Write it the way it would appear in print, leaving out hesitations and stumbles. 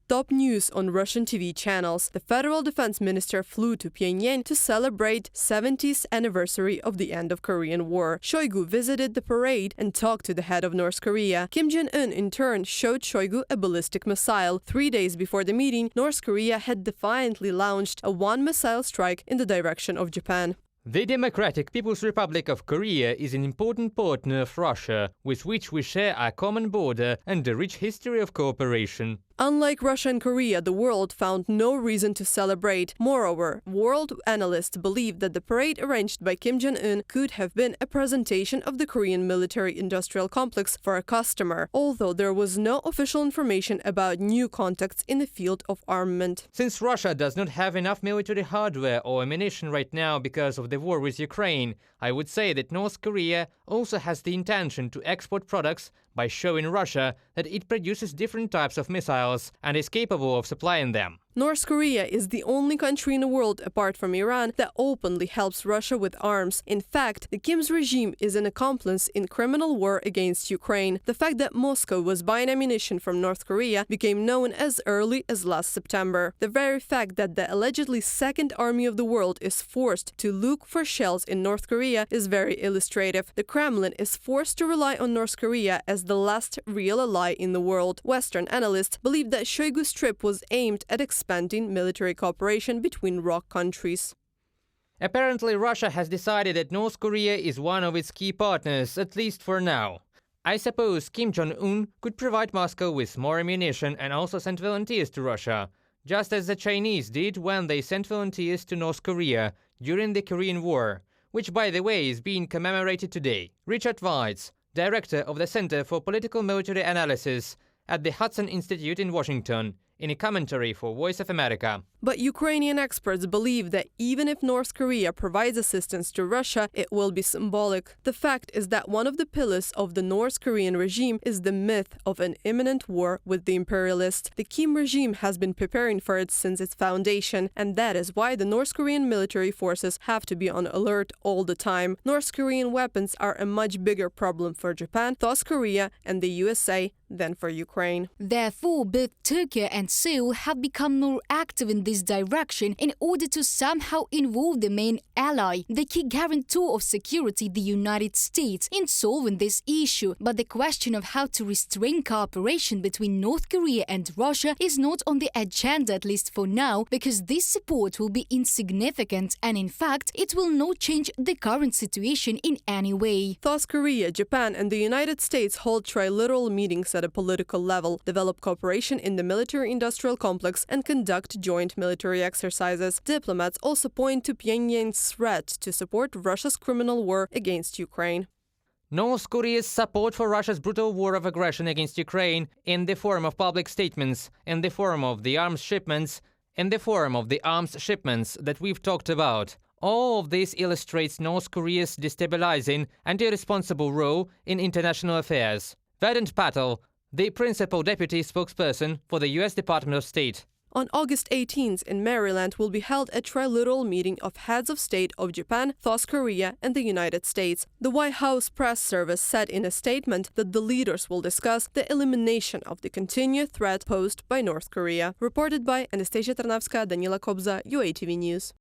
top news on Russian TV channels. The federal defense minister flew to Pyongyang to celebrate 70th anniversary of the end of Korean War. Shoigu visited the parade and talked to the head of North Korea. Kim Jong-un, in turn, showed Shoigu a ballistic missile. 3 days before the meeting, North Korea had defiantly launched a one-missile strike in the direction of Japan. The Democratic People's Republic of Korea is an important partner of Russia, with which we share a common border and a rich history of cooperation. Unlike Russia and Korea, the world found no reason to celebrate. Moreover, world analysts believe that the parade arranged by Kim Jong-un could have been a presentation of the Korean military-industrial complex for a customer, although there was no official information about new contacts in the field of armament. Since Russia does not have enough military hardware or ammunition right now because of the war with Ukraine, I would say that North Korea also has the intention to export products by showing Russia that it produces different types of missiles and is capable of supplying them. North Korea is the only country in the world, apart from Iran, that openly helps Russia with arms. In fact, the Kim's regime is an accomplice in criminal war against Ukraine. The fact that Moscow was buying ammunition from North Korea became known as early as last September. The very fact that the allegedly second army of the world is forced to look for shells in North Korea is very illustrative. The Kremlin is forced to rely on North Korea as the last real ally in the world. Western analysts believe that Shoigu's trip was aimed at expanding military cooperation between ROC countries. Apparently, Russia has decided that North Korea is one of its key partners, at least for now. I suppose Kim Jong-un could provide Moscow with more ammunition and also send volunteers to Russia, just as the Chinese did when they sent volunteers to North Korea during the Korean War, which, by the way, is being commemorated today. Richard Weitz, director of the Center for Political Military Analysis at the Hudson Institute in Washington, in a commentary for Voice of America. But Ukrainian experts believe that even if North Korea provides assistance to Russia, it will be symbolic. The fact is that one of the pillars of the North Korean regime is the myth of an imminent war with the imperialists. The Kim regime has been preparing for it since its foundation, and that is why the North Korean military forces have to be on alert all the time. North Korean weapons are a much bigger problem for Japan, South Korea, and the USA than for Ukraine. Therefore, both Turkey and Seoul have become more active in this direction in order to somehow involve the main ally, the key guarantor of security, the United States, in solving this issue. But the question of how to restrain cooperation between North Korea and Russia is not on the agenda, at least for now, because this support will be insignificant and, in fact, it will not change the current situation in any way. South Korea, Japan, and the United States hold trilateral meetings at a political level, develop cooperation in the military-industrial complex, and conduct joint military exercises. Diplomats also point to Pyongyang's threat to support Russia's criminal war against Ukraine. North Korea's support for Russia's brutal war of aggression against Ukraine in the form of public statements, in the form of the arms shipments, that we've talked about. All of this illustrates North Korea's destabilizing and irresponsible role in international affairs. Vedant Patel, the principal deputy spokesperson for the U.S. Department of State. On August 18th in Maryland will be held a trilateral meeting of heads of state of Japan, South Korea, and the United States. The White House press service said in a statement that the leaders will discuss the elimination of the continued threat posed by North Korea. Reported by Anastasia Tarnavska, Danila Kobza, UATV News.